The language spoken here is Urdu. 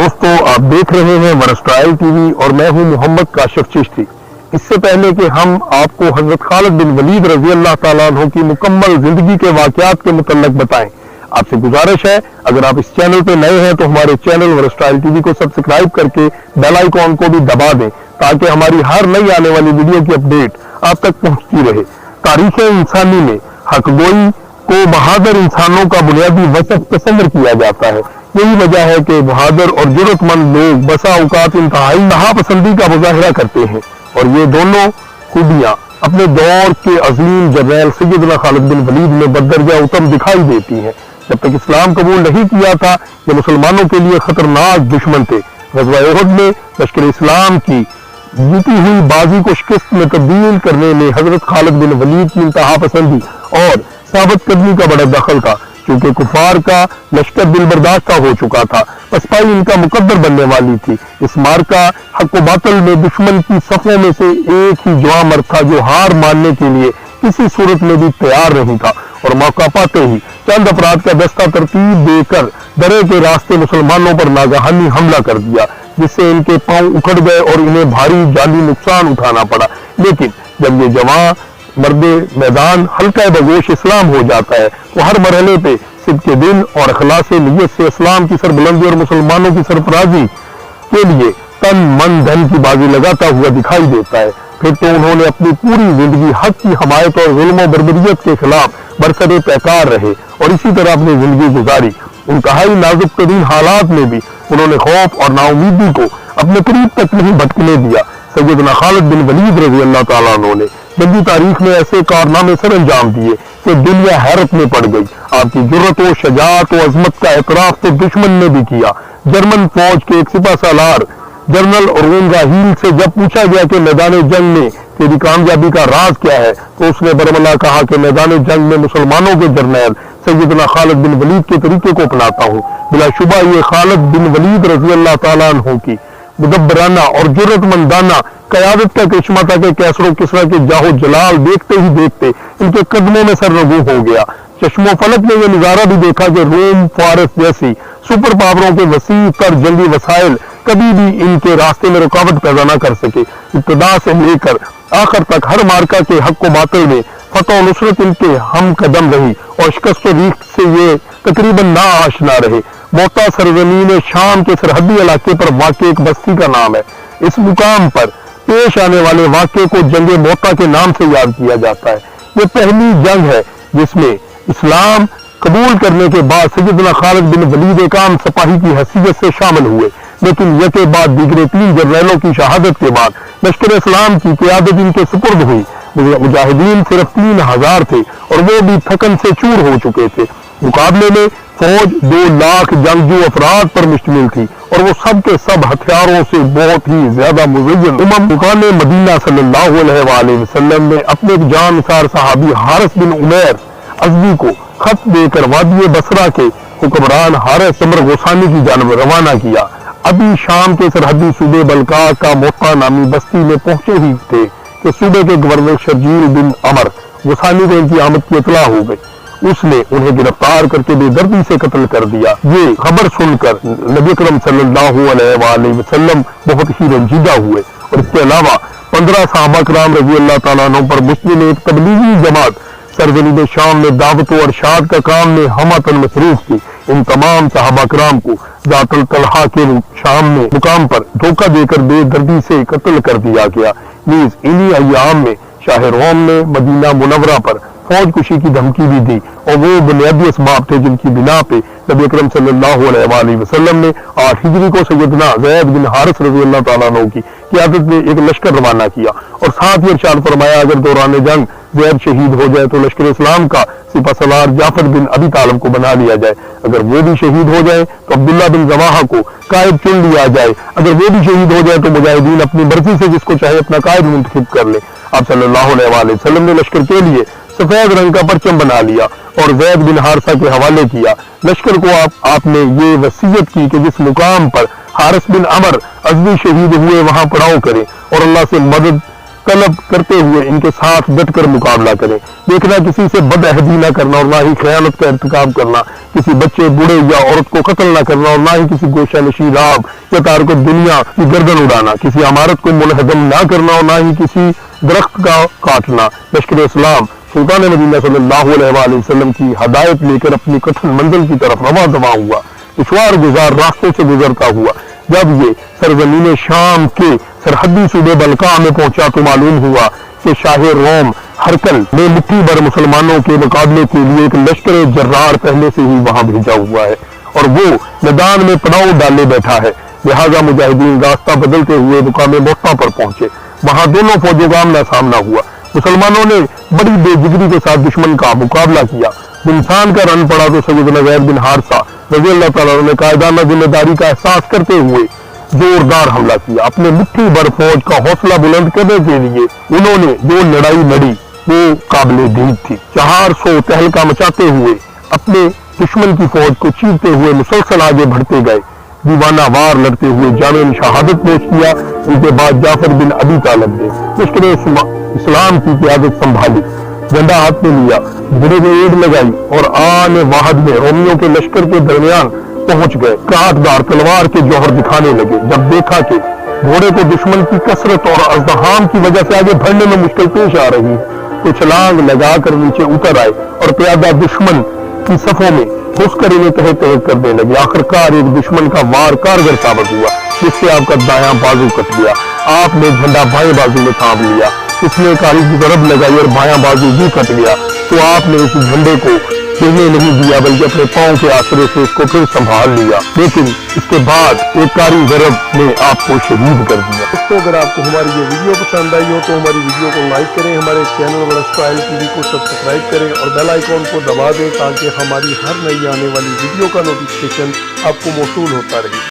دوستو، آپ دیکھ رہے ہیں ورسٹائل ٹی وی اور میں ہوں محمد کاشف چشتی۔ اس سے پہلے کہ ہم آپ کو حضرت خالد بن ولید رضی اللہ تعالیٰ عنہ کی مکمل زندگی کے واقعات کے متعلق بتائیں، آپ سے گزارش ہے اگر آپ اس چینل پہ نئے ہیں تو ہمارے چینل ورسٹائل ٹی وی کو سبسکرائب کر کے بیل آئیکن کو بھی دبا دیں تاکہ ہماری ہر نئی آنے والی ویڈیو کی اپڈیٹ آپ تک پہنچتی رہے۔ تاریخ انسانی میں حق گوئی کو بہادر انسانوں کا بنیادی وصف تصور کیا جاتا ہے۔ یہی وجہ ہے کہ بہادر اور جرأت مند لوگ بسا اوقات انتہائی پسندی کا مظاہرہ کرتے ہیں، اور یہ دونوں خوبیاں اپنے دور کے عظیم جرنیل سیدنا خالد بن ولید میں بدرجہ اتم دکھائی دیتی ہیں۔ جب تک اسلام قبول نہیں کیا تھا یہ مسلمانوں کے لیے خطرناک دشمن تھے۔ غزوہ احد میں لشکر اسلام کی جیتی ہوئی بازی کو شکست میں تبدیل کرنے میں حضرت خالد بن ولید کی انتہا پسندی اور ثابت قدمی کا بڑا دخل تھا، کیونکہ کفار کا لشکر دل برداشتہ ہو چکا تھا، پسپائی ان کا مقدر بننے والی تھی۔ اس مارکہ حق و باطل میں دشمن کی صفوں میں سے ایک ہی جواں مرد تھا جو ہار ماننے کے لیے کسی صورت میں بھی تیار نہیں تھا، اور موقع پاتے ہی چند افراد کا دستہ ترتیب دے کر درے کے راستے مسلمانوں پر ناگہانی حملہ کر دیا، جس سے ان کے پاؤں اکھڑ گئے اور انہیں بھاری جانی نقصان اٹھانا پڑا۔ لیکن جب یہ جوان مرد میدان حلقہ بگوش اسلام ہو جاتا ہے تو ہر مرحلے پہ صدق کے دل اور اخلاص نیت سے اسلام کی سربلندی اور مسلمانوں کی سرفرازی کے لیے تن من دھن کی بازی لگاتا ہوا دکھائی دیتا ہے۔ پھر تو انہوں نے اپنی پوری زندگی حق کی حمایت اور ظلم و بربریت کے خلاف برسر پیکار رہے اور اسی طرح اپنی زندگی گزاری۔ انتہائی نازک ترین حالات میں بھی انہوں نے خوف اور ناامیدی کو اپنے قریب تک نہیں بھٹکنے دیا۔ سیدنا خالد بن ولید رضی اللہ تعالیٰ عنہ نے جنگی تاریخ میں ایسے کارنامے سر انجام دیے کہ دنیا حیرت میں پڑ گئی۔ آپ کی جرأت و شجاعت و عظمت کا اعتراف تو دشمن نے بھی کیا۔ جرمن فوج کے ایک سپہ سالار جنرل ارون راہیل سے جب پوچھا گیا کہ میدان جنگ میں تیری کامیابی کا راز کیا ہے تو اس نے برملا کہا کہ میدان جنگ میں مسلمانوں کے جرنیل سیدنا خالد بن ولید کے طریقے کو اپناتا ہوں۔ بلا شبہ یہ خالد بن ولید رضی اللہ تعالیٰ عنہ کی مدبرانہ اور جرأت مندانہ قیادت کا کرشمہ تھا کہ کیسر و کسریٰ کے جاہ و جلال دیکھتے ہی دیکھتے ان کے قدموں میں سر رگو ہو گیا۔ چشم و فلک نے یہ نظارہ بھی دیکھا کہ روم فارس جیسی سپر پاوروں کے وسیع تر جنگی وسائل کبھی بھی ان کے راستے میں رکاوٹ پیدا نہ کر سکے۔ ابتدا سے لے کر آخر تک ہر مارکہ کے حق و باطل میں فتح و نصرت ان کے ہم قدم رہی، اور شکست و ریخت سے یہ تقریباً نا آشنا رہے۔ موتا سرزمین شام کے سرحدی علاقے پر واقع ایک بستی کا نام ہے۔ اس مقام پر پیش آنے والے واقعے کو جنگ موتا کے نام سے یاد کیا جاتا ہے۔ یہ پہلی جنگ ہے جس میں اسلام قبول کرنے کے بعد سیدنا خالد بن ولید ایک عام سپاہی کی حیثیت سے شامل ہوئے، لیکن یکے بعد دیگرے 3 جرنیلوں کی شہادت کے بعد لشکر اسلام کی قیادت ان کے سپرد ہوئی۔ مجاہدین صرف 3000 تھے اور وہ بھی تھکن سے چور ہو چکے تھے۔ مقابلے میں فوج 2 لاکھ جنگجو افراد پر مشتمل تھی، اور وہ سب کے سب ہتھیاروں سے بہت ہی زیادہ مزین۔ مکان مدینہ صلی اللہ علیہ وآلہ وسلم نے اپنے ایک جانثار صحابی حارث بن عمیر ازدی کو خط دے کر وادی بصرہ کے حکمران حارث عمر غسانی کی جانب روانہ کیا۔ ابھی شام کے سرحدی صوبے بلقاء کا موتا نامی بستی میں پہنچے ہی تھے کہ صوبے کے گورنر شرجیل بن عمر غسانی کو ان کی آمد کی اطلاع ہو گئی۔ اس نے انہیں گرفتار کر کے بے دردی سے قتل کر دیا۔ یہ خبر سن کر نبی اکرم صلی اللہ علیہ وآلہ وسلم بہت ہی رنجیدہ ہوئے، اور اس کے علاوہ 15 صحابہ کرام رضی اللہ تعالیٰ عنہ پر مشتمل ایک تبلیغی جماعت سرزمین شام میں دعوت و ارشاد کا کام میں ہمہ مصروف تھی۔ ان تمام صحابہ کرام کو ذات الطلحہ کے شام میں مقام پر دھوکہ دے کر بے دردی سے قتل کر دیا گیا۔ نیز انہی ایام میں شاہ روم نے مدینہ منورہ پر فوج کشی کی دھمکی بھی دی، اور وہ بنیادی اسباب تھے جن کی بنا پہ نبی اکرم صلی اللہ علیہ وآلہ وسلم نے 8 ہجری کو سیدنا زید بن حارث رضی اللہ تعالیٰ عنہ کی قیادت میں ایک لشکر روانہ کیا، اور ساتھ ہی ارشاد فرمایا اگر دوران جنگ زید شہید ہو جائے تو لشکر اسلام کا سپہ سالار جعفر بن ابی طالب کو بنا لیا جائے، اگر وہ بھی شہید ہو جائے تو عبداللہ بن رواحہ کو قائد چن لیا جائے، اگر وہ بھی شہید ہو جائے تو مجاہدین اپنی مرضی سے جس کو چاہے اپنا قائد منتخب کر لے۔ آپ صلی اللہ علیہ وآلہ وسلم نے لشکر کے لیے سفید رنگ کا پرچم بنا لیا اور زید بن حارثہ کے حوالے کیا۔ لشکر کو آپ نے یہ وصیت کی کہ جس مقام پر حارث بن عمر ازدی شہید ہوئے وہاں پڑاؤ کرے اور اللہ سے مدد طلب کرتے ہوئے ان کے ساتھ ڈٹ کر مقابلہ کریں۔ دیکھنا کسی سے بد عہدی نہ کرنا اور نہ ہی خیانت کا ارتکاب کرنا، کسی بچے بوڑھے یا عورت کو قتل نہ کرنا اور نہ ہی کسی گوشہ نشین راگ یا تارک دنیا کی گردن اڑانا، کسی عمارت کو منہدم نہ کرنا اور نہ ہی کسی درخت کا کاٹنا۔ لشکر اسلام سلطان مدینہ صلی اللہ علیہ وآلہ وسلم کی ہدایت لے کر اپنی کٹھن منزل کی طرف رواں دواں ہوا، دشوار گزار راستوں سے گزرتا ہوا۔ جب یہ سرزمین شام کے سرحدی صوبے بلقاء میں پہنچا تو معلوم ہوا کہ شاہ روم ہرکل نے مٹھی بھر مسلمانوں کے مقابلے کے لیے ایک لشکر جرار پہلے سے ہی وہاں بھیجا ہوا ہے اور وہ میدان میں پڑاؤ ڈالے بیٹھا ہے۔ لہٰذا مجاہدین راستہ بدلتے ہوئے مقام موٹا پر پہنچے۔ وہاں دونوں فوجوں کا آمنا سامنا ہوا۔ مسلمانوں نے بڑی بے جگری کے ساتھ دشمن کا مقابلہ کیا۔ انسان کا رن پڑا تو سیدنا زید بن حارثہ رضی اللہ تعالیٰ عنہ نے قائدانہ ذمہ داری کا احساس کرتے ہوئے زوردار حملہ کیا۔ اپنے مٹھی بھر فوج کا حوصلہ بلند کرنے کے لیے انہوں نے جو لڑائی لڑی وہ قابل دید تھی۔ 400 تہلکہ مچاتے ہوئے اپنے دشمن کی فوج کو چیرتے ہوئے مسلسل آگے بڑھتے گئے، دیوانہ وار لڑتے ہوئے جامع شہادت پیش کیا۔ ان کے بعد جعفر بن ابی طالب نے لشکر اسلام کی قیادت سنبھالی، جھنڈا ہاتھ میں لیا، گھوڑے میں ایڑ لگائی اور آن واحد میں رومیوں کے لشکر کے درمیان پہنچ گئے۔ کاٹدار تلوار کے جوہر دکھانے لگے۔ جب دیکھا کہ گھوڑے کو دشمن کی کثرت اور ازدحام کی وجہ سے آگے بڑھنے میں مشکل پیش آ رہی تو چھلانگ لگا کر نیچے اتر آئے اور پیادہ دشمن کی صفوں میں گھس کر انہیں تحت تحت کرنے لگے۔ آخرکار ایک دشمن کا وار کارگر ثابت ہوا جس سے آپ کا دایاں بازو کٹ گیا۔ آپ نے جھنڈا بائیں بازو میں تھام لیا، اس نے کاری کی ضرب لگائی اور بایاں بازو بھی کٹ گیا تو آپ نے اس جھنڈے کو گرنے نہیں دیا بلکہ اپنے پاؤں کے آسرے سے اس کو پھر سنبھال لیا، لیکن اس کے بعد ایک کاری ضرب نے آپ کو شہید کر دیا۔ دوستو اگر آپ کو ہماری یہ ویڈیو پسند آئی ہو تو ہماری ویڈیو کو لائک کریں، ہمارے چینل ورسٹائل ٹی وی کو سبسکرائب کریں اور بیل آئیکن کو دبا دیں تاکہ ہماری ہر نئی آنے والی ویڈیو کا نوٹیفیکیشن آپ کو موصول ہوتا رہے۔